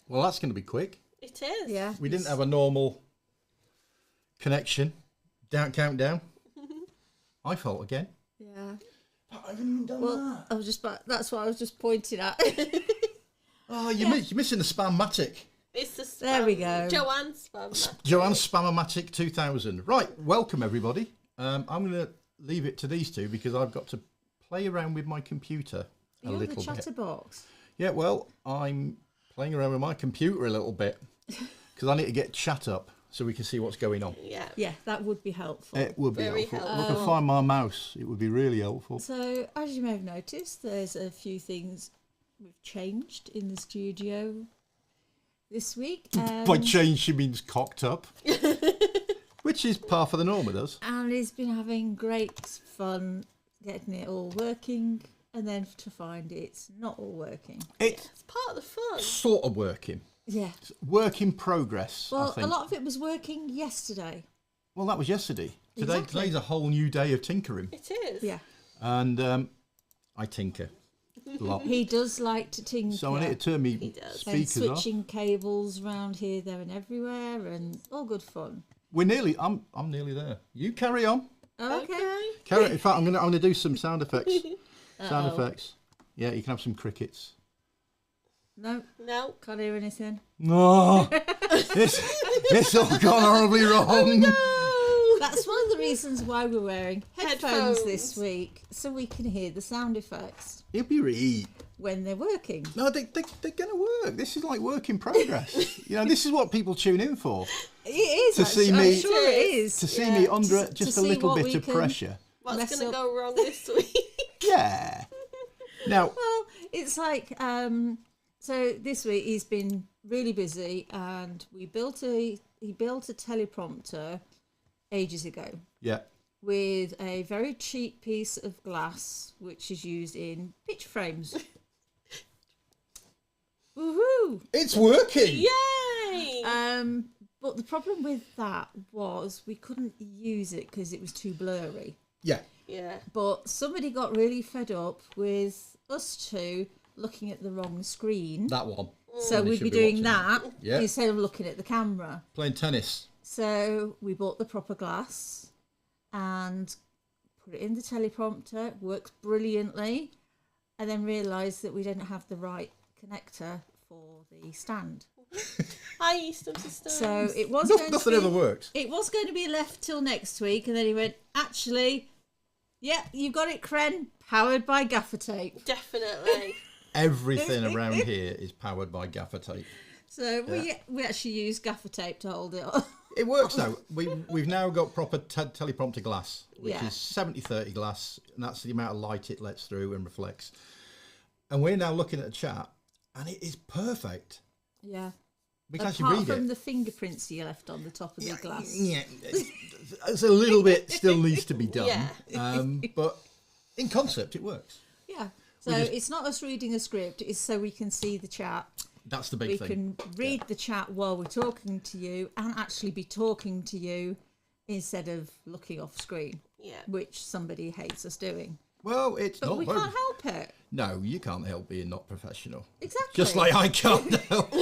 Well, that's going to be quick. It is. Yeah. We didn't have a normal connection. Countdown. I fault again. Yeah. I haven't even done that. I was just that's what I was just pointing at. Oh, you're missing the Spam-matic. It's the spam. There we go. Joanne's spam. Joanne's Spam-o-matic 2000. Right, welcome everybody. I'm going to leave it to these two because I've got to play around with my computer a little the bit. chatterbox. Yeah, well, I'm playing around with my computer a little bit because I need to get chat up so we can see what's going on. Yeah. Yeah, that would be helpful. It would be Very helpful. helpful. If I can find my mouse, it would be really helpful. So, as you may have noticed, there's a few things we've changed in the studio this week. By change, she means cocked up, which is par for the norm with us. And he's been having great fun getting it all working, and then to find it's not all working. It's Part of the fun. sort of working. Yeah. It's work in progress, I Well, think. a lot of it was working yesterday. Well, that was yesterday. Exactly. Today's a whole new day of tinkering. It is. Yeah. And I tinker a lot. He does like to tinker. So I need to turn me does. and speakers off. switching cables around here, there, and everywhere, and all good fun. I'm nearly there. You carry on. Okay. In fact, I'm gonna do some sound effects. Sound effects. Yeah, you can have some crickets. No, No. can't hear anything. No, it's all gone horribly wrong. That's one of the reasons why we're wearing headphones this Headphones. week, so we can hear the sound effects It'll be right. when they're working. No, they're going to work. This is like work in progress. This is what people tune in for. It is. To actually. see me- I'm sure it is. To see me under To just a see little what bit we of can- pressure. What's Mess going to up. go wrong this week? Yeah. Now, Well, it's like so this week he's been really busy, and he built a teleprompter ages ago yeah. with a very cheap piece of glass which is used in picture frames. Woohoo! It's working. Yay! But the problem with that was we couldn't use it because it was too blurry. Yeah. Yeah. But somebody got really fed up with us two looking at the wrong screen. That one. So And they we'd should be be doing watching that Yeah. instead of looking at the camera. Playing tennis. So we bought the proper glass and put it in the teleprompter. It works brilliantly. And then realised that we didn't have the right connector for the stand. Hi, E-stim systems. So it was Nothing ever worked. It was going to be left till next week, and then he went, actually, yeah, you got it, Kren, powered by gaffer tape. Definitely. Everything around here is powered by gaffer tape. So we actually used gaffer tape to hold it on. It works now. We've now got proper teleprompter glass, which Yeah. is 70-30 glass, and that's the amount of light it lets through and reflects. And we're now looking at the chat, and it is perfect. Yeah. We can actually Apart read from it. the fingerprints you left on the top of the glass. Yeah, it's a little bit still needs to be done. Yeah. But in concept, it works. Yeah. So it's not us reading a script, it's so we can see the chat. That's the big We thing. can read the chat while we're talking to you and actually be talking to you instead of looking off screen, Yeah. which somebody hates us doing. Well, it's But not we very... can't help it. No, you can't help being not professional. Exactly. Just like I can't help.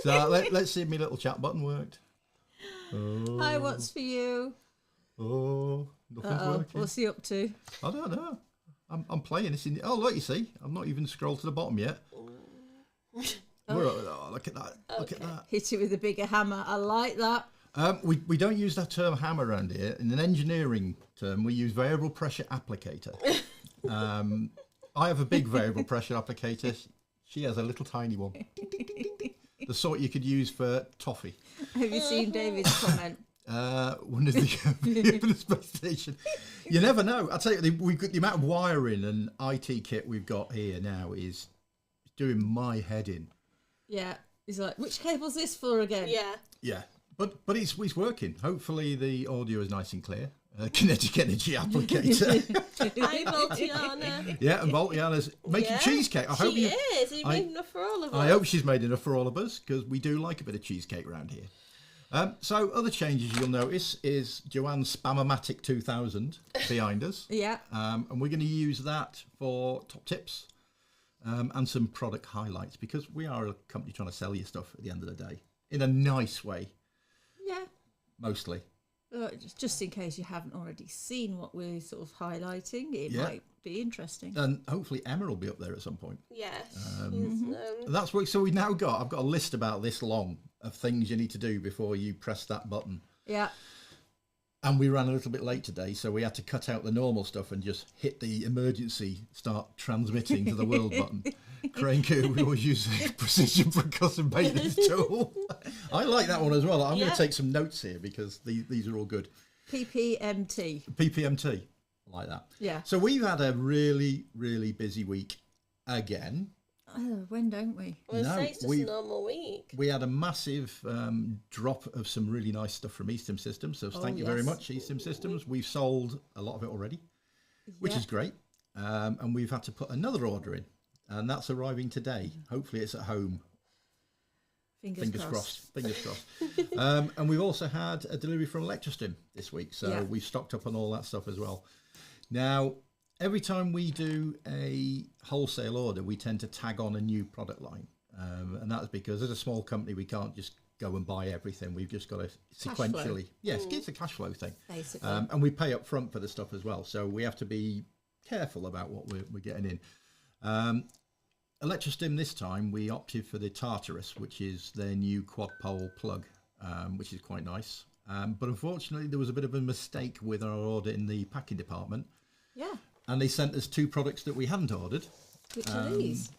So let's see if my little chat button worked. Hi, what's for you? Oh, nothing's working. What's he up to? I don't know. I'm playing this in. Oh, look, you see, I'm not even scrolled to the bottom yet. Look at that! Look at that! Hit it with a bigger hammer. I like that. We don't use that term hammer around here. In an engineering term, we use variable pressure applicator. I have a big variable pressure applicator. She has a little tiny one. Ding, ding, ding, ding, ding. The sort you could use for toffee. Have you seen David's comment? When is the space station? You never know. I'll tell you, the amount of wiring and IT kit we've got here now is doing my head in. Yeah. He's like, which cable's this for again? Yeah. Yeah, but it's working. Hopefully the audio is nice and clear. Kinetic energy applicator. Hi, Voltiana. Yeah, and Voltiana's making cheesecake. I hope She is. He made enough for all of us. I hope she's made enough for all of us because we do like a bit of cheesecake around here. So other changes you'll notice is Joanne's Spam-o-matic 2000 behind us. Yeah. And we're going to use that for top tips. and some product highlights, because we are a company trying to sell you stuff at the end of the day in a nice way, Yeah. mostly. Just in case you haven't already seen what we're sort of highlighting, it Yeah. might be interesting. And hopefully Emma will be up there at some point. Yes. That's what. So we've now got. I've got a list about this long of things you need to do before you press that button. Yeah. And we ran a little bit late today, so we had to cut out the normal stuff and just hit the emergency start transmitting to the world button. Crane Coo, we always use precision percussive maintenance tool. I like that one as well. I'm going to take some notes here because these are all good. PPMT. PPMT, I like that. Yeah. So we've had a really, really busy week again. When don't we? Well, No, it's just a normal week. We had a massive drop of some really nice stuff from E-stim Systems. So thank you very much, E-stim Systems. We've sold a lot of it already, which is great. And we've had to put another order in. And that's arriving today. Hopefully it's at home. Fingers crossed. Fingers crossed. And we've also had a delivery from Livestream this week. So we've stocked up on all that stuff as well. Now, every time we do a wholesale order, we tend to tag on a new product line. And that's because as a small company, we can't just go and buy everything. We've just got to sequentially. Yes, it's a cash flow thing. Basically. And we pay up front for the stuff as well. So we have to be careful about what we're getting in. Electrostim this time, we opted for the Tartarus, which is their new quad pole plug, which is quite nice. But unfortunately, there was a bit of a mistake with our order in the packing department. Yeah. And they sent us 2 products that we hadn't ordered. Which are these?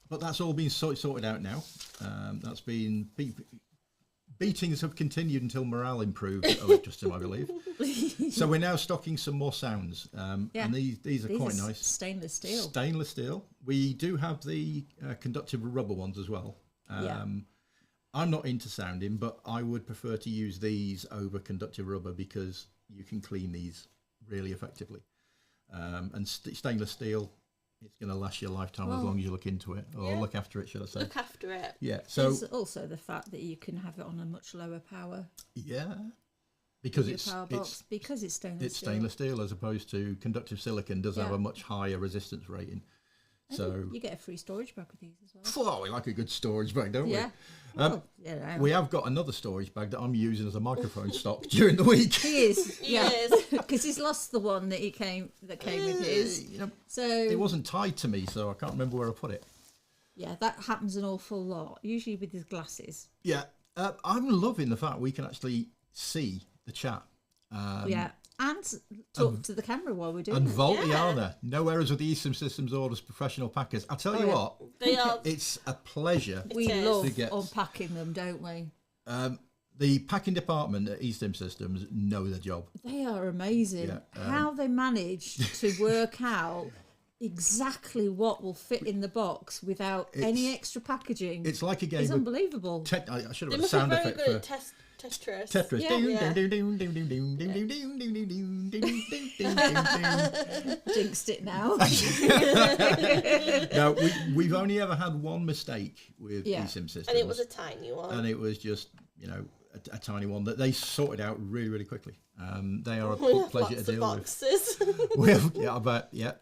But that's all been sorted out now. That's been... Beatings have continued until morale improved at Electrostim, I believe. So we're now stocking some more sounds. And these are quite nice. Stainless steel. Stainless steel. We do have the conductive rubber ones as well. I'm not into sounding, but I would prefer to use these over conductive rubber because you can clean these really effectively. And stainless steel, it's going to last your lifetime as long as you look into it, or look after it, should I say. Look after it. Yeah. So there's also the fact that you can have it on a much lower power. Yeah. Because it's stainless steel. It's stainless steel as opposed to conductive silicon does have a much higher resistance rating. So you get a free storage bag with these as well. Oh, we like a good storage bag, don't we? Yeah. We have got another storage bag that I'm using as a microphone stock during the week. He is, because he's lost the one that came with his. So it wasn't tied to me, so I can't remember where I put it. Yeah, that happens an awful lot. Usually with his glasses. Yeah, I'm loving the fact we can actually see the chat. And talk to the camera while we're doing it. And Voltiana, no errors with the E-stim Systems orders, professional packers. I'll tell you what, they are. It's a pleasure. We love unpacking them, don't we? The packing department at E-stim Systems know their job. They are amazing. Yeah, how they manage to work out exactly what will fit in the box without any extra packaging. It's like a game. It's unbleunbelievable. I should have They a sound very effect good for at Tetris. Tetris. Jinxed it now. No, we've only ever had one mistake with E-stim Systems. And it was a tiny one. And it was just, a tiny one that they sorted out really, really quickly. They are a pleasure to deal with. We have,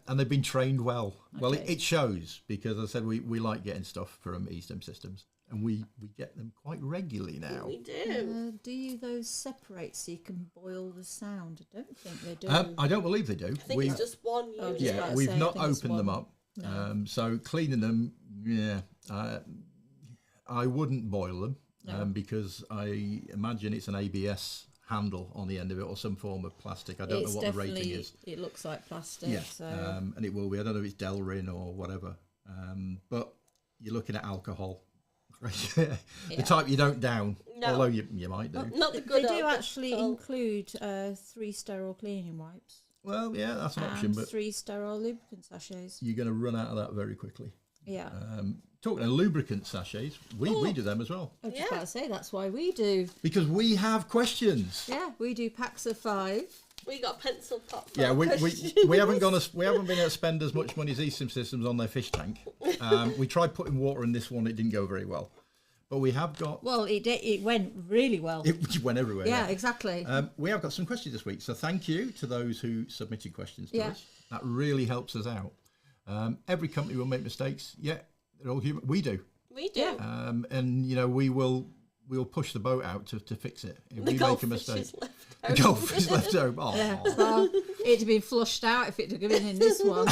and they've been trained well. Okay. Well, it shows because, as I said, we like getting stuff from E-stim Systems. And we get them quite regularly now. We do. Do you those separate so you can boil the sound? I don't think they do. I don't believe they do. I think it's just one unit. We've not opened them up. No. So cleaning them, I wouldn't boil them because I imagine it's an ABS handle on the end of it or some form of plastic. I don't know what the rating is. It looks like plastic. Yeah, so. And it will be. I don't know if it's Delrin or whatever. But you're looking at alcohol. The type you don't down, although you might do. Not the good. They do actually include 3 sterile cleaning wipes. Well, yeah, that's an option, but 3 sterile lubricant sachets. You're going to run out of that very quickly. Yeah. Talking of lubricant sachets, we do them as well. I was just about to say that's why we do. Because we have questions. Yeah, we do packs of 5. We got pencil pop. Yeah, we haven't been able to spend as much money as E-stim Systems on their fish tank. We tried putting water in this one; it didn't go very well. But we have got. Well, it went really well. It went everywhere. Yeah, exactly. We have got some questions this week, so thank you to those who submitted questions to us. That really helps us out. Every company will make mistakes. Yeah, they're all human. We do. We do. And, you know, we'll push the boat out to fix it. If The we make a mistake. The goldfish left home. Oh. Yeah, well, it'd have been flushed out if it had been in this one.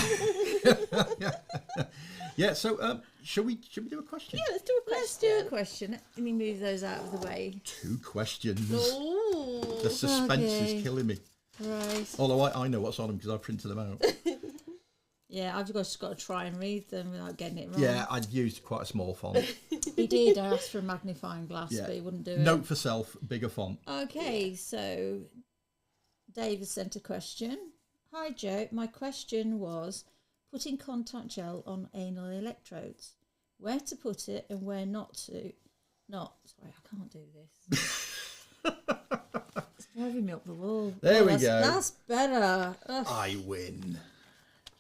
Yeah, so shall we do a question? Yeah, let's do a question. Let's do a question. Let me move those out of the way. 2 questions. Ooh. The suspense Okay. is killing me. Right. Although I know what's on them because I printed them out. Yeah, I've just got to try and read them without getting it wrong. Yeah, I'd used quite a small font. He did. I asked for a magnifying glass, Yeah. but he wouldn't do it. Note for self, bigger font. Okay, so David sent a question. Hi Joe, my question was putting contact gel on anal electrodes. Where to put it and where not to. Sorry, I can't do this. It's driving me up the wall. There we that's, go. That's better. Ugh, I win.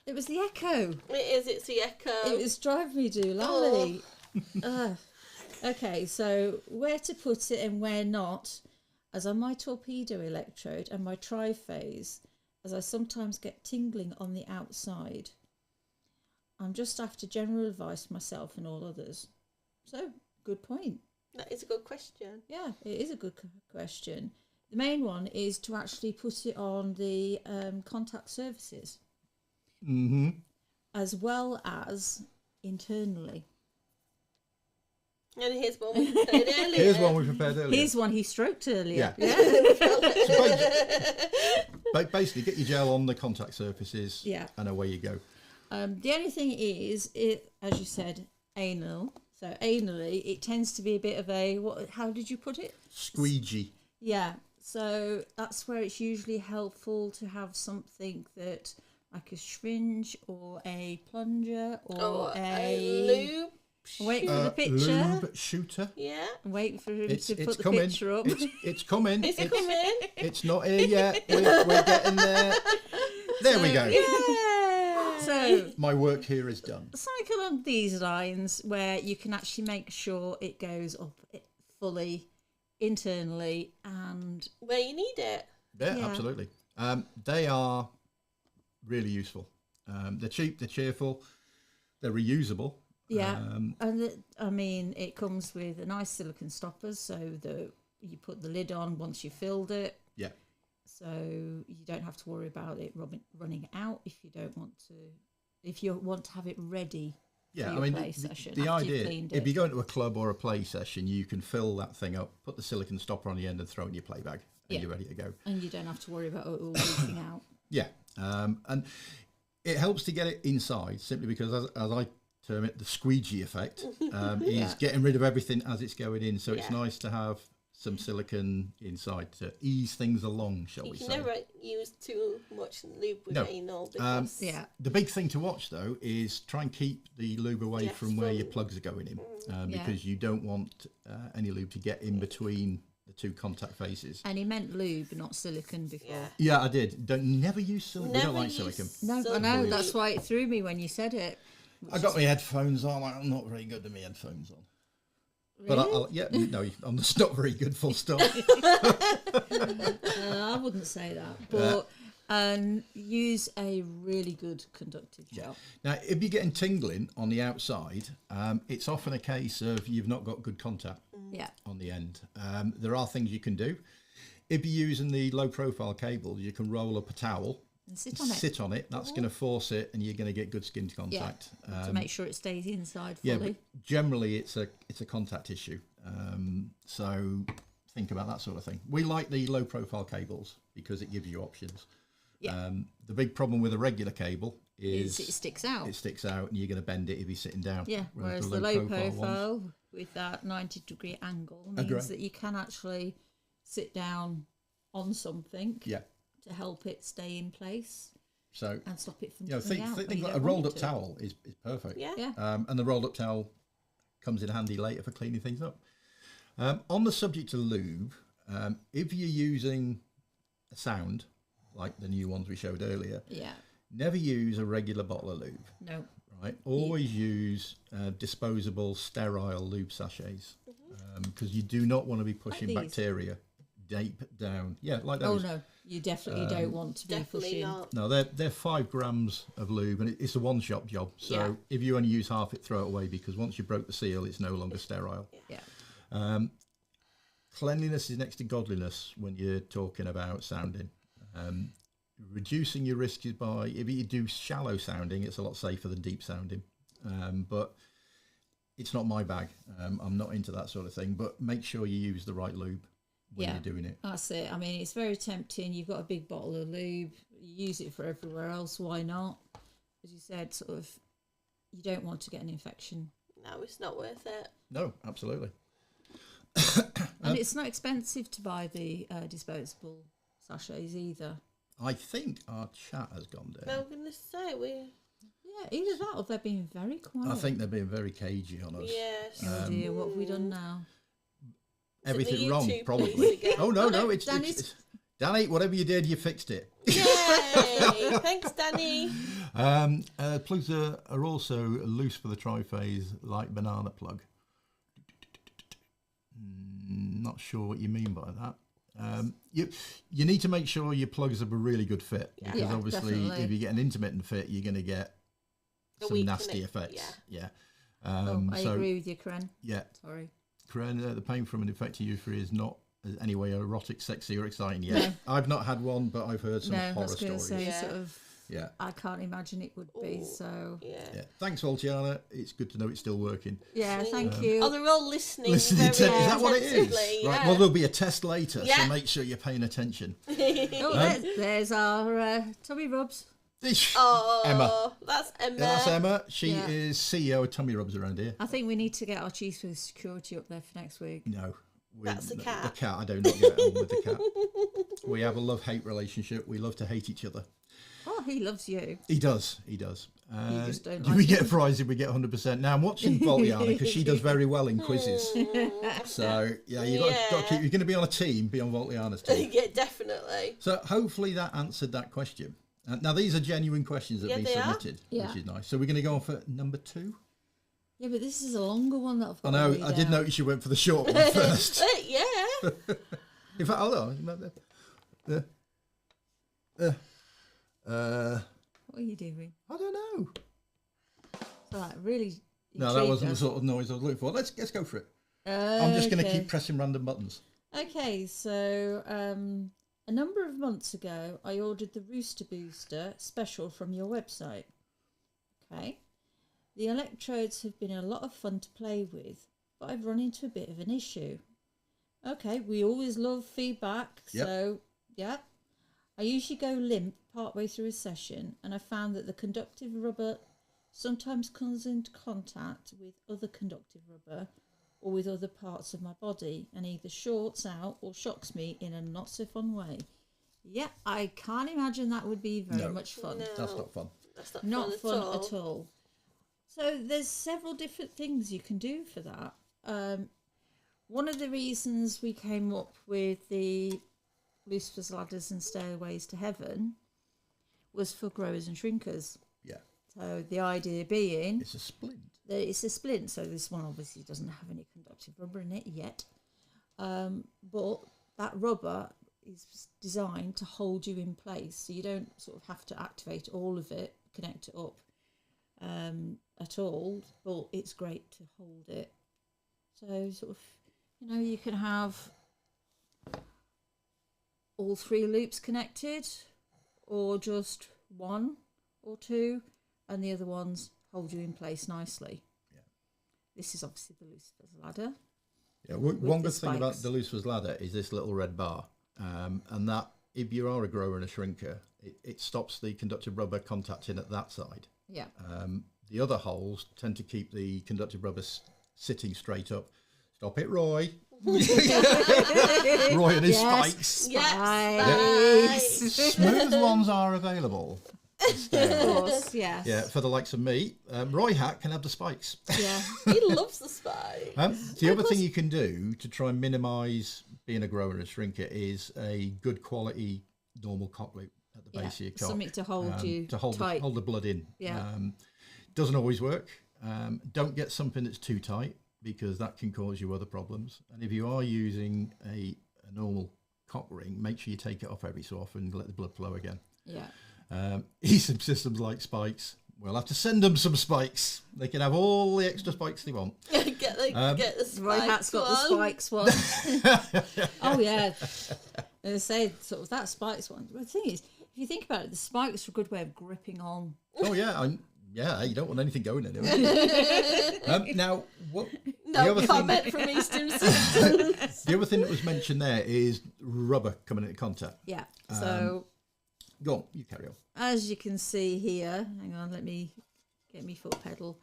it was the echo. It's the echo. It was driving me doolally. Okay, so where to put it and where not, as on my torpedo electrode and my triphase, as I sometimes get tingling on the outside. I'm just after general advice myself and all others. So, good point. That is a good question. Yeah, it is a good question. The main one is to actually put it on the contact surfaces, as well as internally. And here's one we prepared earlier. Here's one we prepared earlier. Here's one he stroked earlier. Yeah. So basically, get your gel on the contact surfaces, Yeah. and away you go. The only thing is, it, as you said, anal. So anally, it tends to be a bit of a, how did you put it? Squeegee. Yeah. So that's where it's usually helpful to have something that, like a syringe or a plunger or a lube. Wait for the picture. Lube shooter. Yeah. Wait for him to put It's the coming. picture up. It's coming. Is it coming? It's not here yet. We're getting there. There we go. Yeah. So My work here is done. cycle on these lines where you can actually make sure it goes up fully internally and Where you need it. Yeah, Yeah. absolutely. They are really useful. They're cheap. They're cheerful. They're reusable. yeah, I mean it comes with a nice silicone stopper so that you put the lid on once you filled it, Yeah. so you don't have to worry about it running out if you want to have it ready Yeah, for I your mean, play session the after you've idea, cleaned if it. you go into a club or a play session, you can fill that thing up, put the silicone stopper on the end and throw it in your play bag, and Yeah. you're ready to go. And you don't have to worry about it all leaking out. Yeah, and it helps to get it inside simply because, as I term it, the squeegee effect is getting rid of everything as it's going in. So it's Yeah. nice to have some silicone inside to ease things along, shall You we can say. never use too much lube with No. anal because Yeah. The big thing to watch, though, is try and keep the lube away Yes, from where your from- plugs are going in, Yeah. because you don't want any lube to get in between the 2 contact faces. And he meant lube, not silicone before. Yeah. Yeah, I did. Never use silicone. We don't Never like use silicone. No, I silicone. know, that's why it threw me when you said it. I got my headphones on. I'm not very good with my headphones on. Really? But no, I'm just not very good. Full stop. I wouldn't say that, but use a really good conductive gel. Now, if you're getting tingling on the outside, it's often a case of you've not got good contact Yeah, on the end. There are things you can do. If you're using the low-profile cable, you can roll up a towel, and sit on it. That's going to force it, and you're going to get good skin contact. To make sure it stays inside Yeah, fully. but generally it's a contact issue. So think about that sort of thing. We like the low-profile cables because it gives you options. Yeah. The big problem with a regular cable is It sticks out. it sticks out, and you're going to bend it if you're sitting down. Yeah, whereas the low profile with that 90-degree angle means Agree. that you can actually sit down on something Yeah. to help it stay in place So and stop it from you know, coming out. when think you like a don't rolled want up it to. towel is perfect. Yeah. Yeah. And the rolled up towel comes in handy later for cleaning things up. On the subject of lube, if you're using a sound like the new ones we showed earlier, Yeah. never use a regular bottle of lube. No. Right, always use disposable sterile lube sachets because you do not want to be pushing these. bacteria deep down. Yeah, like Oh those. no, you definitely don't want to be Definitely pushing. not. No, they're 5 grams of lube, and it's a one-shot job. So Yeah. if you only use half it, throw it away, because once you broke the seal, it's no longer sterile. Yeah. Cleanliness is next to godliness when you're talking about sounding. Reducing your risk is by, if you do shallow sounding, it's a lot safer than deep sounding. But it's not my bag. I'm not into that sort of thing. But make sure you use the right lube when you're doing it. That's it. I mean, it's very tempting. You've got a big bottle of lube. You use it for everywhere else. Why not? As you said, sort of, you don't want to get an infection. No, it's not worth it. No, absolutely. And it's not expensive to buy the disposable sachets either. I think our chat has gone down. No, I'm going to say Yeah, either that or they're being very quiet. I think they're being very cagey on us. yes. Oh dear, what have we done now? Everything the wrong, YouTube probably. police again? Oh, no, Danny's- Danny, whatever you did, you fixed it. Yay! Thanks, Danny. Plugs are also loose for the triphase, like banana plug. Not sure what you mean by that. You need to make sure your plugs have a really good fit, because Yeah, obviously definitely. if you get an intermittent fit, you're going to get A some weak nasty connect- effects. Yeah. I So agree with you, Karen. yeah, Sorry. the pain from an infected urethra is not any way erotic, sexy, or exciting yet. I've not had one, but I've heard some No, I horror was going to stories. say, Yeah. sort of, Yeah. I can't imagine it would be, Ooh. so... Yeah. Thanks, Voltiana. It's good to know it's still working. Yeah, thank you. Oh, they're all listening. Listening to, very is that what it is? attentively, Right. yeah. Well, there'll be a test later, Yeah. so make sure you're paying attention. Oh, there's our Tommy Rubs. Oh, Emma. That's Emma. That's Emma. She Yeah. is CEO of Tummy Rubs around here. I think we need to get our chief of security up there for next week. No. That's the cat. The cat. I do not get on with the cat. We have a love-hate relationship. We love to hate each other. Oh, he loves you. He does. He does. just don't Do like we get a prize if we get 100%? Now, I'm watching Voltiana because she does very well in quizzes. So, yeah, got to keep. You're going to be on a team, be on Voltiana's team. Yeah, definitely. So hopefully that answered that question. Now, these are genuine questions that have Yeah, been they are. submitted, Yeah. which is nice. So we're going to go on for number 2. Yeah, but this is a longer one that I've I got know. to read I did out. notice you went for the short one first. Yeah. In fact, hold on. What are you doing? I don't know. So that really No, that wasn't the intrigued sort of noise I was looking for. Let's go for it. us. I'm just going to Okay. keep pressing random buttons. Okay, so a number of months ago, I ordered the Rooster Booster special from your website. Okay. The electrodes have been a lot of fun to play with, but I've run into a bit of an issue. Okay, we always love feedback, Yep. so yeah. I usually go limp partway through a session, and I found that the conductive rubber sometimes comes into contact with other conductive rubber or with other parts of my body and either shorts out or shocks me in a not so fun way. Yeah, I can't imagine that would be very No. much fun. No. That's not fun. That's not, Not fun, fun at all. So there's several different things you can do for that. One of the reasons we came up with the Lucifer's Ladders and Stairways to Heaven was for growers and shrinkers. Yeah. So the idea being It's a splint. that it's a splint, so this one obviously doesn't have any conductive rubber in it yet. But that rubber is designed to hold you in place, so you don't sort of have to activate all of it, connect it up at all, but it's great to hold it. So sort of, you can have all 3 loops connected, or just 1 or 2, and the other ones hold you in place nicely. Yeah. This is obviously the Lucifer's Ladder. Yeah. One the good thing about spikes. the Lucifer's Ladder is this little red bar, and that if you are a grower and a shrinker, it stops the conductive rubber contacting at that side. Yeah. The other holes tend to keep the conductive rubber sitting straight up. Stop it, Roy. Roy and his Yes. spikes. Yes. Spikes. Smooth ones are available. Of course, yes. Yeah, for the likes of me. Roy Hat can have the spikes. Yeah. He loves the spike. The other thing you can do to try and minimise being a grower and a shrinker is a good quality normal cock loop at the base of your cock. Something to hold you to hold tight. hold the blood in. Yeah. Doesn't always work. Don't get something that's too tight, because that can cause you other problems. And if you are using a normal cock ring, make sure you take it off every so often and let the blood flow again. Yeah. E-stim systems like spikes, we'll have to send them some spikes. They can have all the extra spikes they want. get the spikes Roy Hat's got the spikes one. Oh yeah. And I say sort of that spikes one. But the thing is, if you think about it, the spikes are a good way of gripping on. Oh yeah, yeah. You don't want anything going anywhere. Now, what? No the comment from E-stim systems. The other thing that was mentioned there is rubber coming into contact. Yeah. So Go on, you carry on. as you can see here, hang on, let me get my foot pedal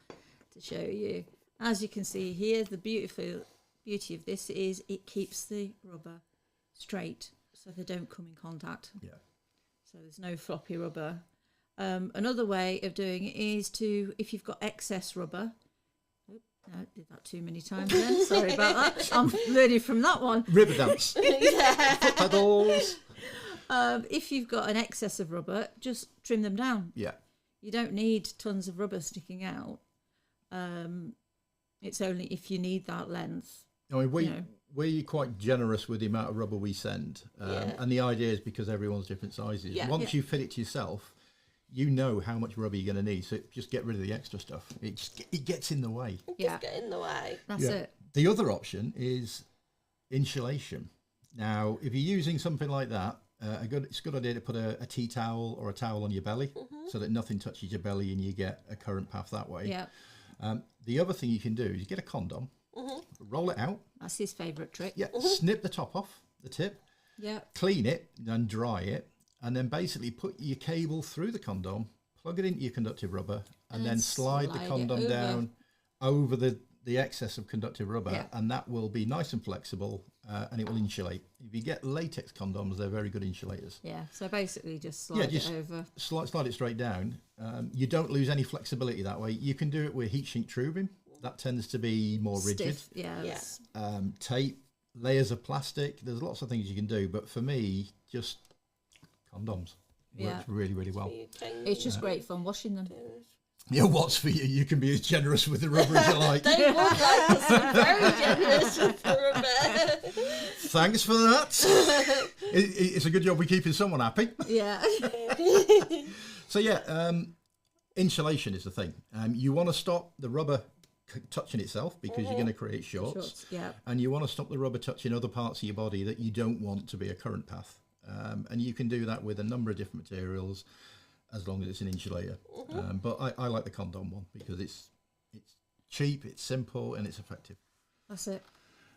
to show you. As you can see here, the beauty of this is it keeps the rubber straight, so they don't come in contact. Yeah. So there's no floppy rubber. Another way of doing it is if you've got excess rubber. Oh, no, I did that too many times then. Sorry about that. I'm learning from that one. River dance. Foot pedals. If you've got an excess of rubber, just trim them down. Yeah. You don't need tons of rubber sticking out. It's only if you need that length. I mean, we're quite generous with the amount of rubber we send. And the idea is because everyone's different sizes. Yeah. Once you fit it to yourself, you know how much rubber you're going to need. So just get rid of the extra stuff. It gets in the way. Just get in the way. That's it. The other option is insulation. Now, if you're using something like that, it's a good idea to put a tea towel or a towel on your belly so that nothing touches your belly and you get a current path that way. Yeah. The other thing you can do is you get a condom, roll it out. That's his favourite trick. Yeah, snip the top off, the tip, Yeah. clean it and dry it, and then basically put your cable through the condom, plug it into your conductive rubber, and then slide the slide it condom over. down over the excess of conductive rubber, Yeah. and that will be nice and flexible, and it will insulate. If you get latex condoms, they're very good insulators. Yeah. So basically just slide just it over. slide it straight down. You don't lose any flexibility that way. You can do it with heat shrink tubing. That tends to be more rigid. Stiff. Yeah. it's- Tape, layers of plastic. There's lots of things you can do, but for me, just condoms works really, really well. It's just great fun washing them. Yeah, what's for you? You can be as generous with the rubber as you like. They would like us to be very generous with the rubber. Thanks for that. It's a good job we're keeping someone happy. Yeah. So yeah, insulation is the thing. You want to stop the rubber touching itself because you're going to create shorts. Yeah. And you want to stop the rubber touching other parts of your body that you don't want to be a current path. And you can do that with a number of different materials as long as it's an insulator. But I like the condom one because it's cheap, it's simple, and it's effective. That's it.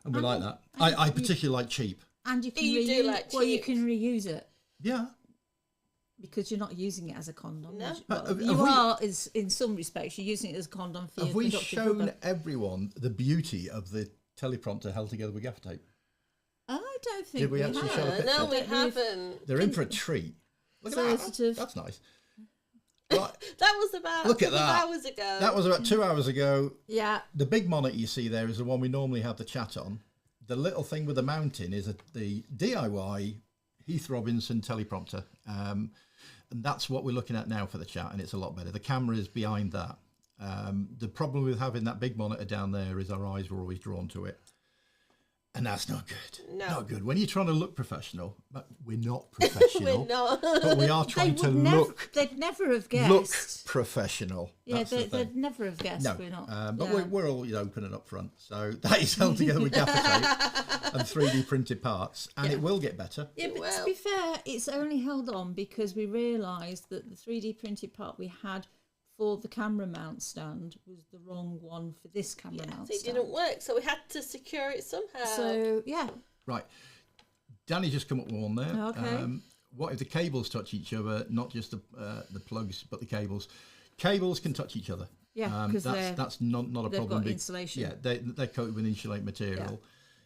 And we like that. I particularly like cheap. And you can You do like you cheap. can reuse it Yeah. because you're not using it as a condom. No. You are is in some respects. You're using it as a condom for Have your we conductive shown rubber. everyone the beauty of the teleprompter held together with gaffer tape? I don't think Did we actually show a picture? No, we We've- haven't. They're in for a treat. Look So at that. sort of- That's nice. Right. That was about Look at a couple of that. hours ago. That was about 2 hours ago. Yeah. The big monitor you see there is the one we normally have the chat on. The little thing with the mounting is the DIY Heath Robinson teleprompter. And that's what we're looking at now for the chat, and it's a lot better. The camera is behind that. The problem with having that big monitor down there is our eyes were always drawn to it. And that's not good. No. Not good. When you're trying to look professional, but we're not professional. We're not. But we are trying to look They'd never have guessed. professional. Yeah, That's the thing. they'd never have guessed. No, We're not. but yeah. we're always open and upfront. So that is held together with gaffer tape and 3D printed parts, and it will get better. Yeah, but to Well. be fair, it's only held on because we realised that the 3D printed part we had for the camera mount stand was the wrong one for this camera mount It stand. didn't work, so we had to secure it somehow. So, yeah. Right. Danny's just come up with one there. Okay. What if the cables touch each other, not just the plugs, but the cables? Cables can touch each other. Yeah, because that's not a they've problem. got insulation. Yeah, they're coated with insulated material.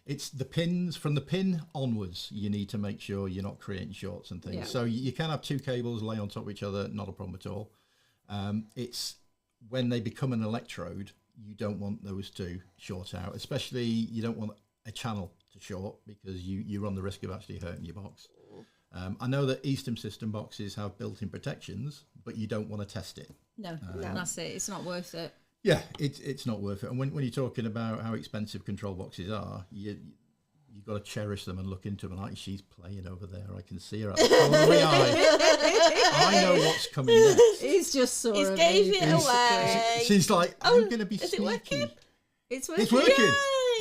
It's the pins, from the pin onwards, you need to make sure you're not creating shorts and things. Yeah. So you can have two cables lay on top of each other, not a problem at all. It's when they become an electrode, you don't want those to short out, especially you don't want a channel to short because you run the risk of actually hurting your box. I know that E-stim system boxes have built-in protections, but you don't want to test it. No, that's it. It's not worth it. Yeah, it's not worth it. And when you're talking about how expensive control boxes are, you've got to cherish them and look into them. Like she's playing over there. I can see her at the corner of my eye. I know what's coming next. He's just sort He's of gave it away. She's like, I'm going to be is sneaky. it working? It's working. It's working.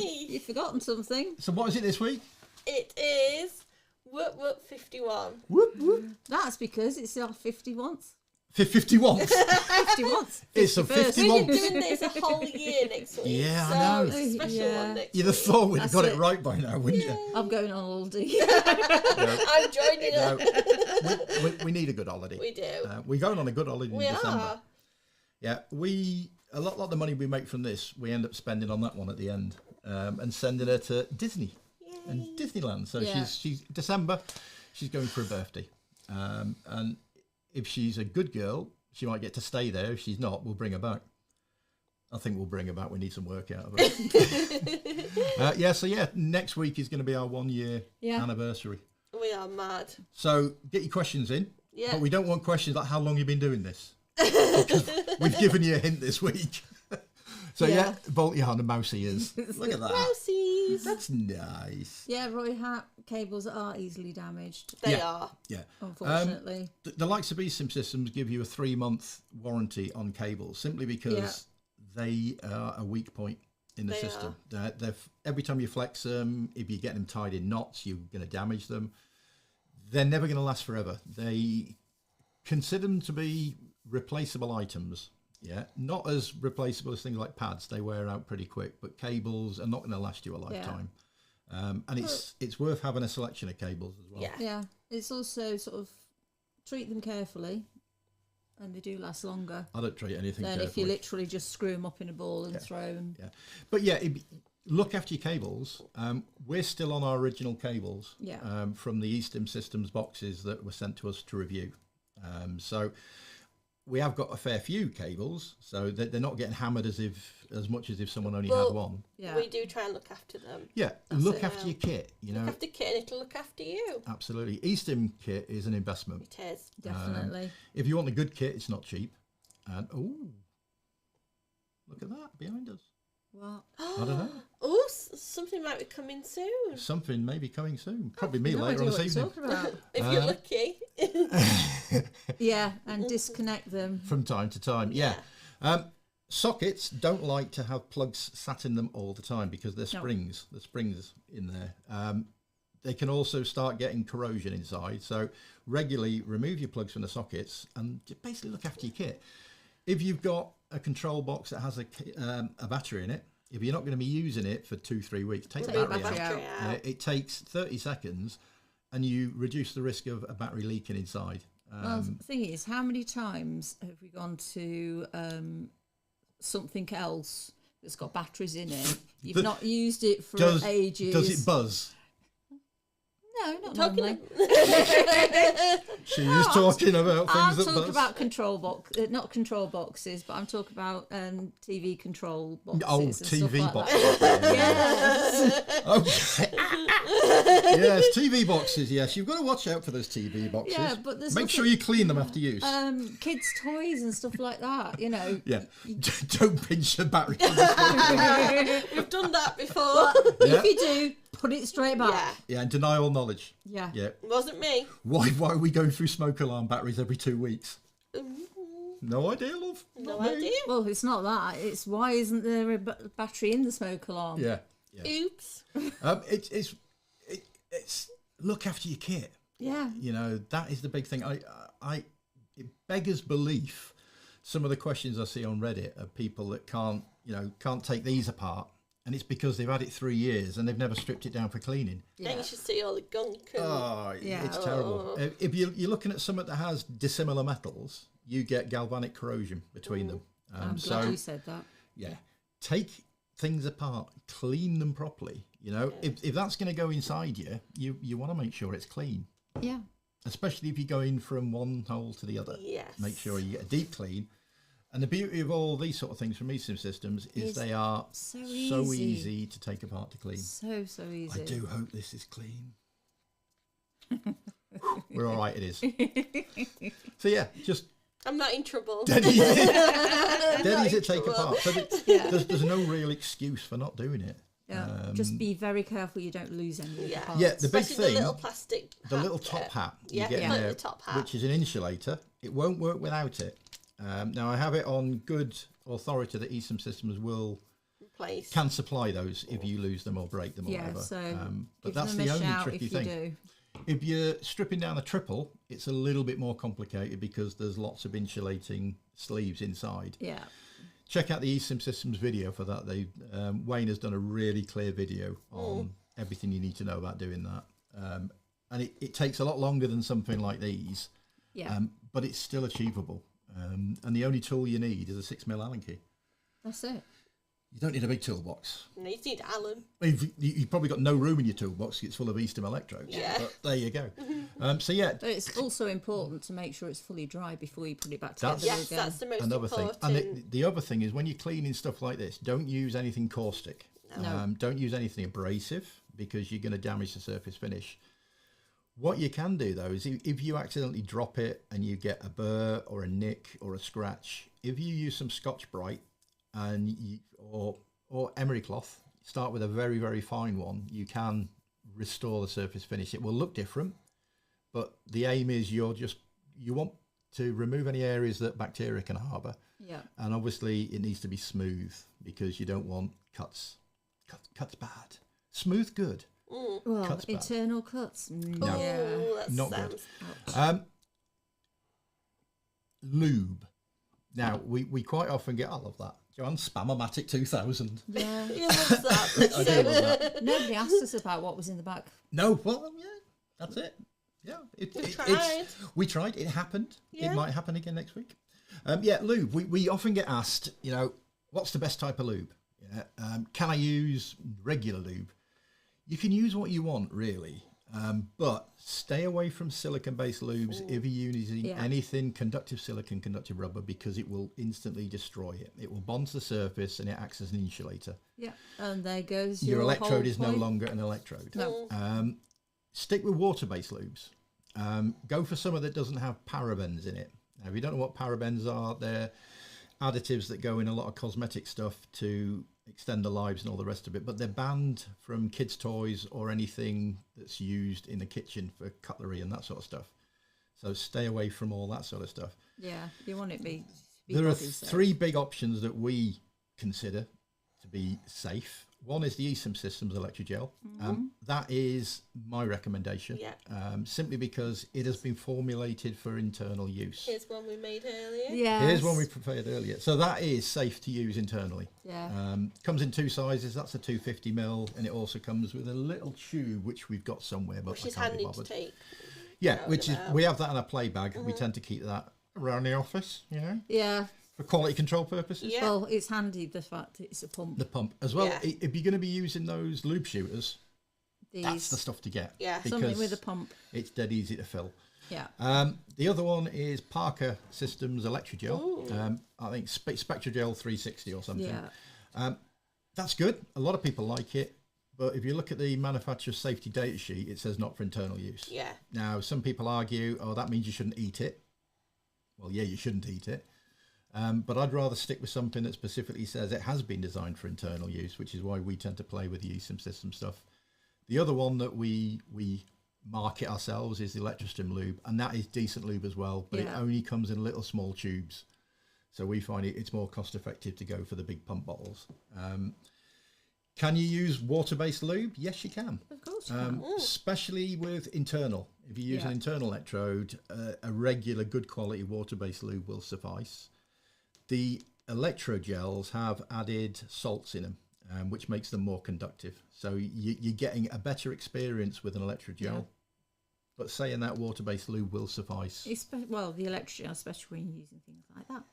Yay! You've forgotten something. So what is it this week? It is Whoop Whoop 51. Whoop, whoop. That's because it's our 51st. 51. 51st. It's a 51st. 51. We're doing this a whole year next week. Yeah, so I know. It's a special Yeah. one next You'd have week. thought we'd have That's got it it. right by now, wouldn't you? I'm going on holiday. I'm joining No, it. we need a good holiday. We do. We're going on a good holiday We in December. are. Yeah, a lot of the money we make from this, we end up spending on that one at the end, and sending her to Disney and Disneyland. So Yeah. she's December, she's going for a birthday, and if she's a good girl, she might get to stay there. If she's not, we'll bring her back. I think we'll bring her back. We need some work out of her. So next week is going to be our 1 year anniversary. We are mad. So get your questions in, Yeah. but we don't want questions like how long you've been doing this. Because we've given you a hint this week. So bolt your hand and mouse ears. Look at that. Mousies. That's nice. Yeah, Roy Hat cables are easily damaged, They Yeah. are. Yeah. unfortunately. The likes of E-stim systems give you a 3-month warranty on cables simply because they are a weak point in the They system. Every time you flex them, if you get them tied in knots, you're going to damage them. They're never going to last forever. They consider them to be replaceable items. Yeah, not as replaceable as things like pads. They wear out pretty quick, but cables are not going to last you a lifetime. And it's worth having a selection of cables as well. Yeah. Yeah, it's also sort of treat them carefully, and they do last longer I don't treat anything than carefully. if you literally just screw them up in a ball and throw them. Yeah, but look after your cables. We're still on our original cables from the E-stim systems boxes that were sent to us to review. So we have got a fair few cables, so that they're not getting hammered as much as if someone only had one. Yeah, We do try and look after them. Yeah, look after your kit. You know, Look after kit and it'll look after you. absolutely. E-stim kit is an investment. It is. definitely. If you want a good kit, it's not cheap. And look at that behind us. What? I don't know. Oh, something might be coming soon. Something may be coming soon. Probably me No later idea on what this you're evening. talking about. If you're lucky. Yeah, and disconnect them. From time to time. Yeah. Sockets don't like to have plugs sat in them all the time because they're springs. The springs in there. They can also start getting corrosion inside. So regularly remove your plugs from the sockets and basically look after your kit. If you've got a control box that has a battery in it, if you're not going to be using it for 2-3 weeks, take the battery out. It takes 30 seconds and you reduce the risk of a battery leaking inside. Well, the thing is, how many times have we gone to something else that's got batteries in it? You've not used it for ages. Does it buzz? No, not normally. She is talking about things I'm that talking buzz. about control box, not control boxes, but I'm talking about TV control boxes. Oh, and stuff TV like boxes. that. Yes. Okay. Yes, TV boxes. Yes, you've got to watch out for those TV boxes. Yeah, but there's make sure you clean them after use. Kids' toys and stuff like that. You know. Yeah, don't pinch the battery. We've done that before. If you do, put it straight back. Yeah, and deny all knowledge. Yeah. Yeah. It wasn't me. Why are we going through smoke alarm batteries every 2 weeks? No idea, love. No Not me. idea. Well, it's not that. It's why isn't there a battery in the smoke alarm? Yeah. Oops. It's look after your kit. Yeah. You know, that is the big thing. It beggars belief. Some of the questions I see on Reddit are people that can't take these apart, and it's because they've had it 3 years and they've never stripped it down for cleaning. Then you should see all the gunk. And It's terrible. If you're looking at something that has dissimilar metals, you get galvanic corrosion between them. I'm glad you said that. Yeah, take things apart, clean them properly. You know, if that's going to go inside you want to make sure it's clean. Yeah. Especially if you're going from one hole to the other. Yes. Make sure you get a deep clean. And the beauty of all these sort of things from E-stim systems is they are so easy to take apart to clean. So easy. I do hope this is clean. We're all right, it is. So yeah, just I'm not in trouble. dead easy to take trouble. apart. So there's no real excuse for not doing it. Yeah, just be very careful you don't lose any of the parts. Yeah, the big Especially thing, the little plastic the hat little top hat you Yeah, get in like there, the top hat. which is an insulator. It won't work without it. Now, I have it on good authority that E-stim Systems can supply those if you lose them or break them or Yeah, whatever. so But give that's them the a only shout tricky if you thing. do. If you're stripping down a triple, it's a little bit more complicated because there's lots of insulating sleeves inside. Yeah. Check out the E-stim Systems video for that. Wayne has done a really clear video on everything you need to know about doing that. And it takes a lot longer than something like these, but it's still achievable. And the only tool you need is a 6mm Allen key. That's it. You don't need a big toolbox. No, you need Allen. You've probably got no room in your toolbox. It's full of E-stim electrodes. Yeah. But there you go. So yeah, But it's also important to make sure it's fully dry before you put it back together That's- Yes, again. that's the most another important. thing. And the other thing is when you're cleaning stuff like this, don't use anything caustic. No. Don't use anything abrasive because you're going to damage the surface finish. What you can do though is if you accidentally drop it and you get a burr or a nick or a scratch, if you use some Scotch-Brite or emery cloth, start with a very, very fine one, you can restore the surface finish. It will look different, but the aim is you want to remove any areas that bacteria can harbour. Yeah. And obviously it needs to be smooth because you don't want cuts. Cuts bad. Smooth good. Well, Cuts bad. internal cuts. No. Yeah. That Not good. sounds- Lube. Now we quite often get, I love that, Joanne, Spam-O-Matic 2000. Yeah. He loves that. I do love that. Nobody asked us about what was in the back. No, well, yeah, that's it. Yeah, we tried. It happened. Yeah. It might happen again next week. Lube. We often get asked, what's the best type of lube? Yeah, can I use regular lube? You can use what you want, really, but stay away from silicon-based lubes if you're using anything conductive silicon, conductive rubber, because it will instantly destroy it. It will bond to the surface and it acts as an insulator. Yeah. And there goes Your electrode whole is no point. longer an electrode. No. Stick with water-based lubes. Go for some that doesn't have parabens in it. Now, if you don't know what parabens are, they're additives that go in a lot of cosmetic stuff to extend the lives and all the rest of it, but they're banned from kids' toys or anything that's used in the kitchen for cutlery and that sort of stuff. So stay away from all that sort of stuff. Yeah, you want it to be There are body safe. 3 big options that we consider to be safe. One is the E-stim Systems Electrogel. That is my recommendation, simply because it has been formulated for internal use. Here's one we made earlier. Yeah. Here's one we prepared earlier. So that is safe to use internally. Yeah. Comes in 2 sizes. That's a 250ml, and it also comes with a little tube, which we've got somewhere, but Which I is can't be handy to bothered. take. Yeah, out which and is about. we have that in a play bag. We tend to keep that around the office, Yeah. for quality control purposes. Yeah. Well, it's handy the fact that it's a pump. The pump as well. Yeah. If you're going to be using those lube shooters, These, that's the stuff to get. Yeah. something with a pump. It's dead easy to fill. Yeah. The other one is Parker Systems Electrogel. I think Spectrogel 360 or something. Yeah. That's good. A lot of people like it. But if you look at the manufacturer's safety data sheet, it says not for internal use. Yeah. Now, some people argue, that means you shouldn't eat it. Well, yeah, you shouldn't eat it. But I'd rather stick with something that specifically says it has been designed for internal use, which is why we tend to play with the E-stim System stuff. The other one that we market ourselves is the Electrostream lube, and that is decent lube as well, but it only comes in little small tubes. So we find it's more cost effective to go for the big pump bottles. Can you use water-based lube? Yes, you can. Of course you can. Especially with internal. If you use an internal electrode, a regular good quality water-based lube will suffice. The electrogels have added salts in them, which makes them more conductive. So you're getting a better experience with an electrogel. Yeah. But saying that water-based lube will suffice. Well, the electrogel, especially when you're using things like that.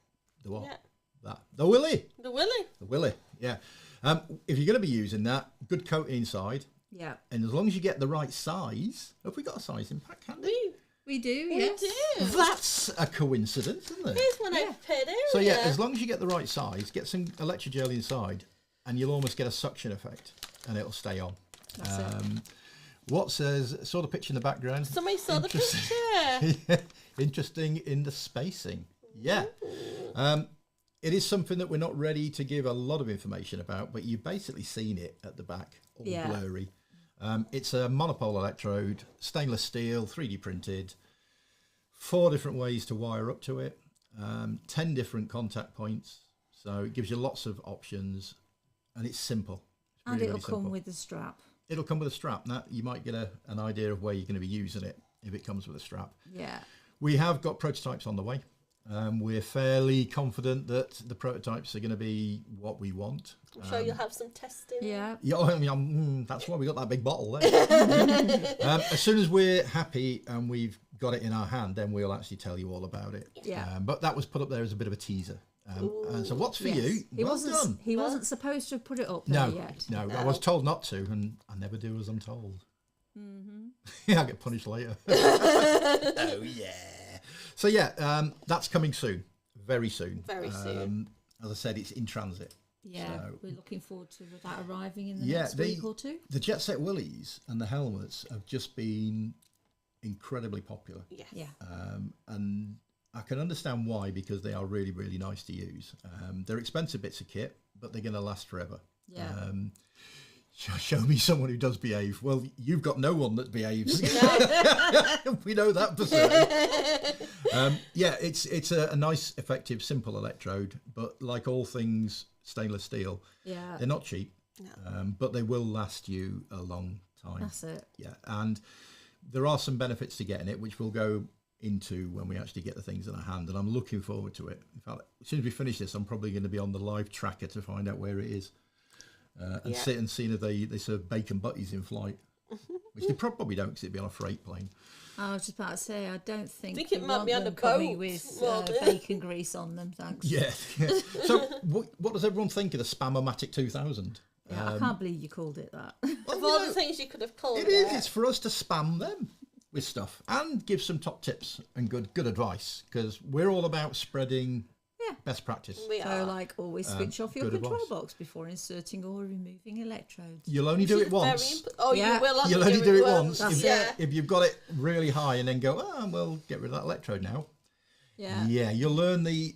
The what? Yeah. That. The willy. The willy. The willy, yeah. If you're going to be using that, good coating inside. Yeah. And as long as you get the right size, have we got a size in pack, Candy? We do, yes. We do. That's a coincidence, isn't it? Here's one I prepared earlier. So yeah, as long as you get the right size, get some electrogel inside, and you'll almost get a suction effect, and it'll stay on. That's it. What says, saw the picture in the background. Somebody saw the picture. Interesting in the spacing. Yeah. It is something that we're not ready to give a lot of information about, but you've basically seen it at the back, all blurry. It's a monopole electrode, stainless steel, 3D printed, 4 different ways to wire up to it, 10 different contact points. So it gives you lots of options, and it's simple. It's And really, it'll really come simple. with a strap. It'll come with a strap. Now, you might get an idea of where you're going to be using it if it comes with a strap. Yeah. We have got prototypes on the way. We're fairly confident that the prototypes are going to be what we want. I'm sure you'll have some testing. Yeah. Yeah, I mean, that's why we got that big bottle there. As soon as we're happy and we've got it in our hand, then we'll actually tell you all about it. Yeah. But that was put up there as a bit of a teaser. And so what's for you? He Well wasn't. done. He wasn't supposed to have put it up there No, yet. no, I was told not to, and I never do as I'm told. Yeah, I get punished later. Oh yeah. So yeah, that's coming soon, very soon. Very soon. As I said, it's in transit. Yeah, So- we're looking forward to that arriving in the next week or two. The Jet Set Willies and the helmets have just been incredibly popular. Yes. Yeah. And I can understand why, because they are really, really nice to use. They're expensive bits of kit, but they're going to last forever. Yeah. Show me someone who does behave. Well, you've got no one that behaves. We know that for certain. Yeah, it's a nice, effective, simple electrode, but like all things stainless steel, Yeah. they're not cheap, No. but they will last you a long time. That's it. Yeah, and there are some benefits to getting it, which we'll go into when we actually get the things in our hand, and I'm looking forward to it. In fact, as soon as we finish this, I'm probably going to be on the live tracker to find out where it is, and sit and see if they serve bacon butties in flight, which they probably don't, because it'd be on a freight plane. I was just about to say, I don't think, Think we it might want be on them a coming boat with more than- bacon grease on them, thanks. Yeah. So what does everyone think of the Spam-O-Matic 2000? Yeah, I can't believe you called it that. Of all the things you could have called It is. It's for us to spam them with stuff and give some top tips and good advice, because we're all about spreading best practice. We So, are. like, always switch off your good control advice. box before inserting or removing electrodes. You'll only do it Very once. Oh, Yeah. you will. You'll only do it once. That's If you've got it really high and then go, well, get rid of that electrode now. Yeah. Yeah, you'll learn the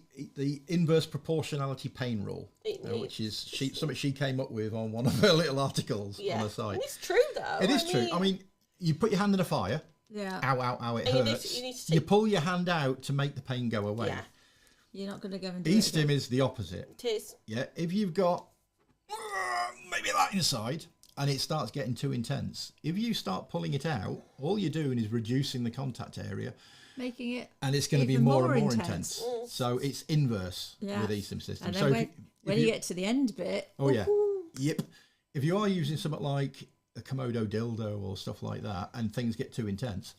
inverse proportionality pain rule, It which is something she came up with on one of her little articles on Yeah. the site. And it's true, though. It is true. I mean, you put your hand in a fire. Yeah. Ow, ow, ow, it And you hurts. need to You take- pull your hand out to make the pain go away. Yeah, You're not going to go and do it E-stim again. is the opposite. it is. Yeah, if you've got maybe that inside and it starts getting too intense, if you start pulling it out, all you're doing is reducing the contact area, making it. and it's going to be Even more more and more intense. intense. So it's inverse Yeah. with E-stim system. And So then when you get to the end bit, oh yeah, yep. If you are using something like a Komodo dildo or stuff like that, and things get too intense,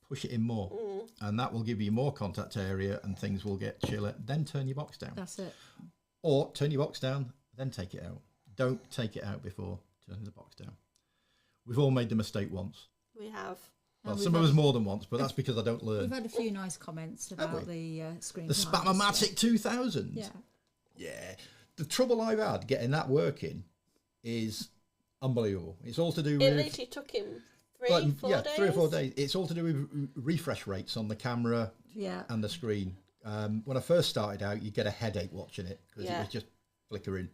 push it in more, and that will give you more contact area, and things will get chiller. Then turn your box down, that's it. or turn your box down, then take it out. Don't take it out before turning the box down. We've all made the mistake once. We have. Well, we've some of had- us more than once, but that's because I don't We've learn. had a few nice comments about the screen. The time Spam-O-Matic stuff. 2000. Yeah. Yeah. The trouble I've had getting that working is unbelievable. It's all to do It with literally took him 3 like, 4 days. 3 or 4 days. It's all to do with refresh rates on the camera Yeah. and the screen. When I first started out, you get a headache watching it because it Yeah. was just flickering.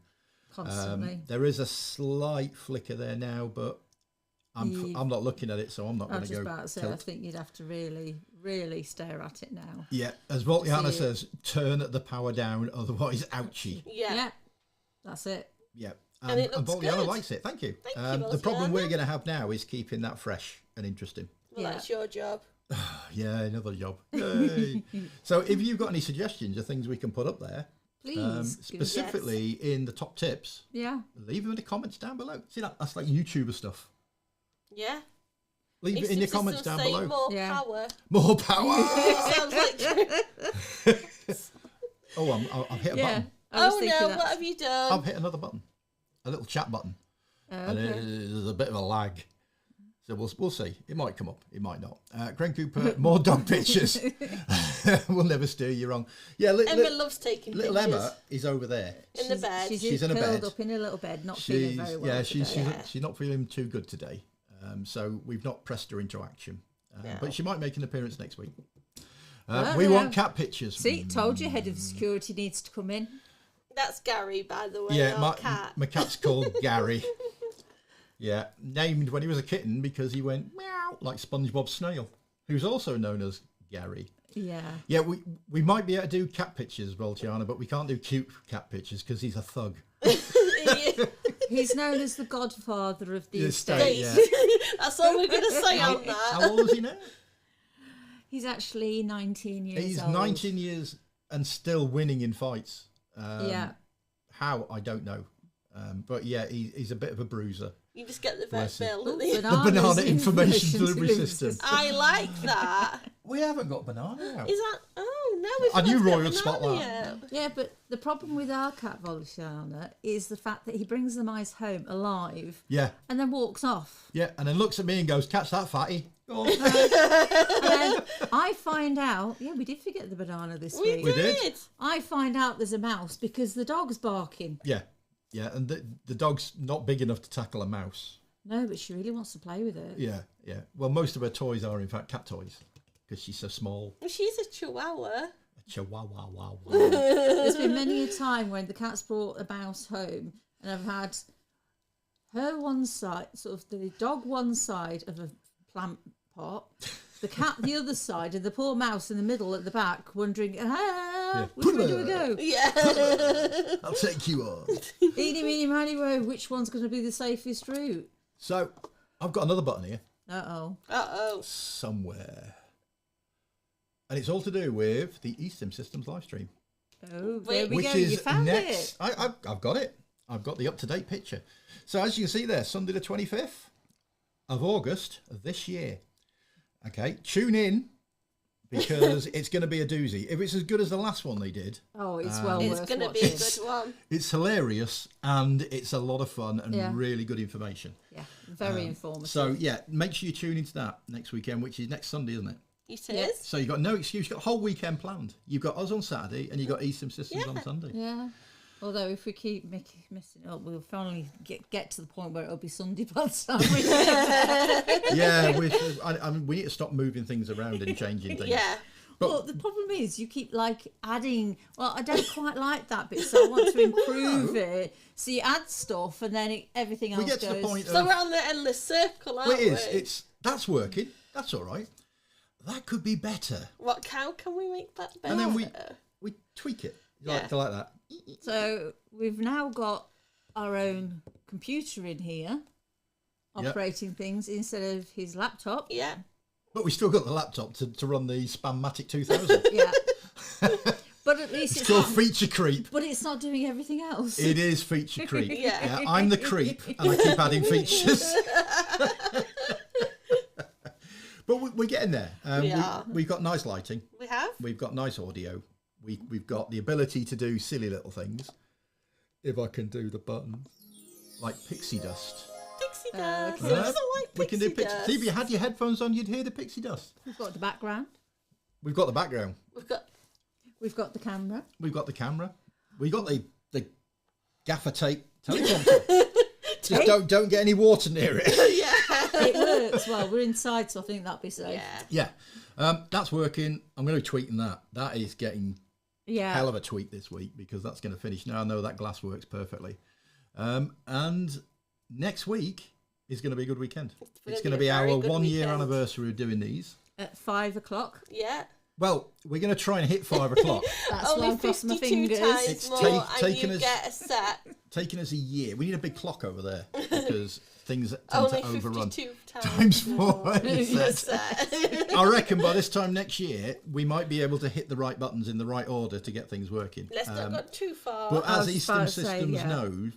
Constantly. There is a slight flicker there now, but I'm not looking at it, so I'm not I going was to just go about to say, I tilt. think you'd have to really, really stare at it now. Yeah, as Voltiana See it. says, turn the power down, otherwise ouchie. Yeah. That's it. Yeah. And it looks Voltiana good. likes it. Thank you. Thank you, The problem Voltiana. we're going to have now is keeping that fresh and interesting. Well, that's your job. Yeah, another job. Yay. So if you've got any suggestions of things we can put up there, Please. give us- specifically in the top tips, Yeah. leave them in the comments down below. See, that's like YouTuber stuff. Yeah. Leave it in your comments down below. More Yeah. power. More power. It sounds like. Oh, I've hit a Yeah. button. I was Oh thinking no! that. What have you done? I've hit another button, a little chat button, and there's a bit of a lag. So we'll see. It might come up. It might not. Greg Cooper, more dog pictures. We'll never steer you wrong. Yeah, Emma loves taking little pictures. Emma is over there. In the bed. She's in a curled bed. up in a little bed, not feeling very well. Yeah, today. she's not feeling too good today. So we've not pressed her into action. No. But she might make an appearance next week. Oh, We yeah. want cat pictures. See, told you, head of security needs to come in. That's Gary, by the way. Yeah, our cat. my cat's called Gary. Yeah, named when he was a kitten because he went meow like SpongeBob Snail, who's also known as Gary. Yeah. Yeah, we might be able to do cat pictures as well, Tiana, but we can't do cute cat pictures because he's a thug. He's known as the godfather of the estate. estate. Yeah. That's all we're going to say on that. How old is he now? He's actually 19 years He's old. 19 years and still winning in fights. Yeah. How, I don't know. But yeah, he's a bit of a bruiser. You just get the Bless vet him. bill. Ooh, The Banana information delivery system. I like that. We haven't got banana out. Is that? Oh no, we've I knew forgot to Roy get would spot banana that. yet. Yeah, but the problem with our cat Voltiana is the fact that he brings the mice home alive Yeah, and then walks off. yeah, and then looks at me and goes, "Catch that, fatty." Go on. And then I find out, yeah, we did forget the banana this We week. We did? did. I find out there's a mouse because the dog's barking. Yeah, and the dog's not big enough to tackle a mouse. No, but she really wants to play with it. Yeah. Well, most of her toys are in fact cat toys because she's so small. Well, she's a chihuahua. A chihuahua. Wow. There's been many a time when the cat's brought a mouse home and I've had her one side, sort of the dog one side of a plant pot, the cat the other side, and the poor mouse in the middle at the back wondering, which way do we go? Yeah. I'll take you on. Eeny, meeny, miny, moe, which one's going to be the safest route? So, I've got another button here Uh-oh. somewhere. And it's all to do with the E-stim Systems Livestream. Oh, Wait, there we Which go. is You found next. it. I've got it. I've got the up-to-date picture. So as you can see there, Sunday the 25th of August this year. Okay, tune in because it's going to be a doozy. If it's as good as the last one they did, Oh, it's well It's worth going to be watching. a good one. it's hilarious and it's a lot of fun and Yeah. really good information. Yeah, very informative. So yeah, make sure you tune into that next weekend, which is next Sunday, isn't it? It Yeah. is. So you've got no excuse. You've got a whole weekend planned. You've got us on Saturday and you've got E-stim Systems on Sunday. Yeah. Although if we keep messing it up, we'll finally get to the point where it'll be Sunday by the time we get Yeah, I mean, we need to stop moving things around and changing things. Yeah. Well, the problem is you keep like adding. Well, I don't quite like that bit, so I want to improve it. So you add stuff, and then everything else We get to goes. the point So of, we're on the endless circle, aren't well, it we? is. That's working. That's all right. That could be better. How can we make that better? And then we tweak it. You Yeah. like that. So we've now got our own computer in here, Yep. operating things instead of his laptop. Yeah. But we still got the laptop to run the Spammatic 2000. Yeah. But at least It's called feature creep. But it's not doing everything else. It is feature creep. Yeah. I'm the creep and I keep adding features. But we're getting there. We are. We've got nice lighting. We have? We've got nice audio. We've got the ability to do silly little things. If I can do the buttons. Like pixie dust. Pixie dust. okay. It doesn't like We can do pixie pixie. dust. See, if you had your headphones on, you'd hear the pixie dust. We've got the background. We've got the background. We've got The camera. We've got the camera. We've got the gaffer tape teleprompter. Just don't get any water near it. It works well. We're inside, so I think that'll be safe. Yeah. Yeah, that's working. I'm going to be tweaking that. That is getting Yeah. hell of a tweak this week because that's going to finish. Now I know that glass works perfectly. And next week is going to be a good weekend. It's going to be our 1 year anniversary of doing these. At 5 o'clock. Yeah. Well, we're going to try and hit 5 o'clock. That's Only why I crossed my 52 fingers. times It's more taken and you us- get a set. Taking us a year. We need a big clock over there because things tend Only to overrun. 52 Times 4. more. It's A set. set. I reckon by this time next year, we might be able to hit the right buttons in the right order to get things working. Let's not go too far. But I as was E-stim about to say, Systems yeah. know,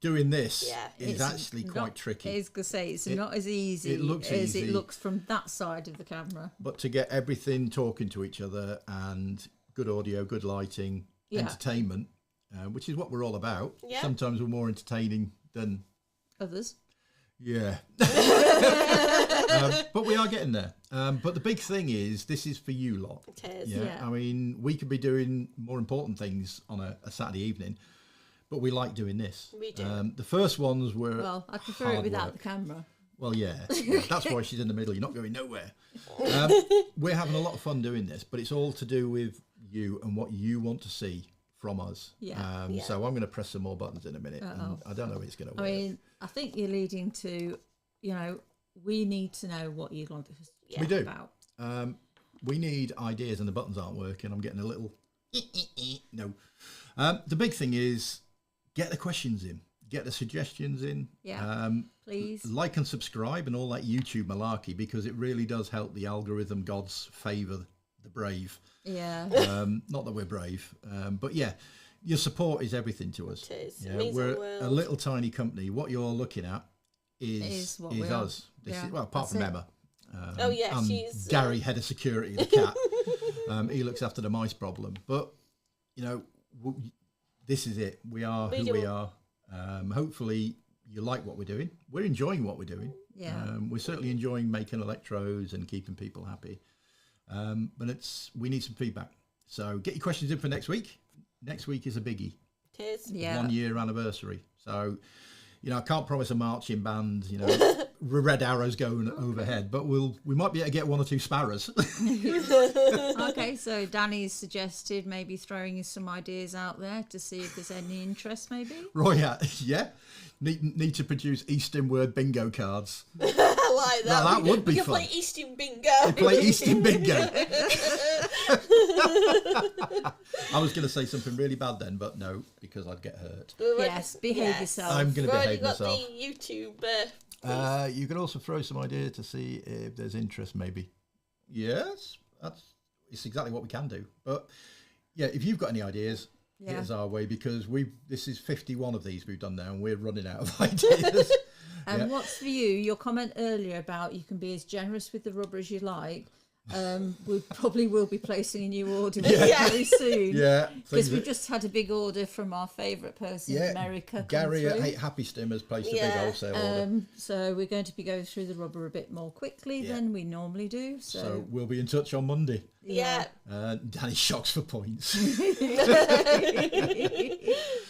doing this Yeah. is It's actually quite not- tricky. I was going to say, it's not as easy it looks as easy. it looks from that side of the camera. But to get everything talking to each other and good audio, good lighting, Yeah. entertainment, which is what we're all about. Yeah. Sometimes we're more entertaining than, Others. yeah. But we are getting there. But the big thing is, this is for you lot. It is. Yeah. Yeah. I mean, we could be doing more important things on a Saturday evening, but we like doing this. We do. The first ones were Well, I prefer it hard without work. the camera. Well, yeah, that's why she's in the middle. You're not going nowhere. We're having a lot of fun doing this, but it's all to do with you and what you want to see from us. Yeah. So I'm going to press some more buttons in a minute. And I don't know if it's going to work. I mean, I think you're leading to, we need to know what you'd want to We do. about. We need ideas, and the buttons aren't working. I'm getting a little no. The big thing is get the questions in, get the suggestions in. Yeah, please. Like and subscribe and all that YouTube malarkey, because it really does help the algorithm gods favour the brave. Yeah. Not that we're brave, but yeah, your support is everything to us. It is. Yeah, It means the we're world. a little tiny company. What you're looking at is what we are. us. This Yeah, is, well, apart that's from it. Emma. Oh, yeah, and she's, Gary, head of security, the cat. He looks after the mice problem. But this is it. We are who we are. Hopefully, you like what we're doing. We're enjoying what we're doing. Yeah. We're certainly enjoying making electrodes and keeping people happy. But we need some feedback. So get your questions in for next week. Next week is a biggie. It is. Yeah. 1 year anniversary. So, I can't promise a marching band, red arrows going overhead, but we might be able to get 1 or 2 sparrows. Okay, so Danny's suggested maybe throwing some ideas out there to see if there's any interest, maybe. Roy, yeah. Need to produce E-stim word bingo cards. I like that. That would be we can fun. play E-stim bingo. Play E-stim bingo. I was going to say something really bad then, but no, because I'd get hurt. Yes, behave yourself. I'm going We've to already behave got myself. the YouTube. You could also throw some ideas to see if there's interest, maybe. Yes, it's exactly what we can do. But yeah, if you've got any ideas, hit us our way, because this is 51 of these we've done now, and we're running out of ideas. And what's for you? Your comment earlier about you can be as generous with the rubber as you like. We probably will be placing a new order very soon. Yeah, because we've just had a big order from our favourite person in America. Gary come at through. Happy Stim has placed a big wholesale order. So we're going to be going through the rubber a bit more quickly than we normally do. So we'll be in touch on Monday. Yeah. Danny shocks for points.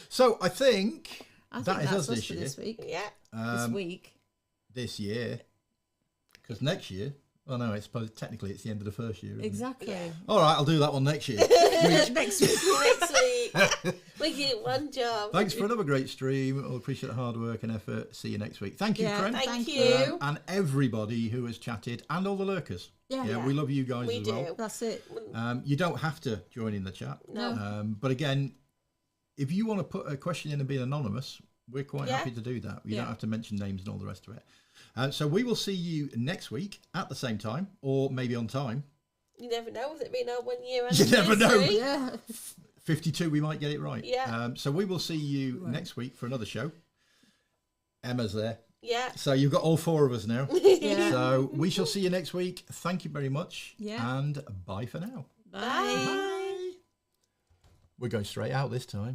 So I think that is us this year. This week. Yeah. This week. This year. Because next year... Oh no, technically it's the end of the first year. Isn't Exactly. It? All right, I'll do that one next year. Next week. Next week. We get one job. Thanks for another great stream. I appreciate the hard work and effort. See you next week. Thank you, Kren. Thank you. And everybody who has chatted, and all the lurkers. Yeah. We love you guys We as do. well. That's it. You don't have to join in the chat. No. But again, if you want to put a question in and be anonymous, we're quite happy to do that. You don't have to mention names and all the rest of it. So we will see you next week at the same time, or maybe on time. You never know, with it being our 1 year You never know. Yeah. 52, we might get it right. Yeah. So we will see you next week for another show. Emma's there. Yeah. So you've got all 4 of us now. Yeah. So we shall see you next week. Thank you very much. Yeah. And bye for now. Bye. Bye. We're going straight out this time.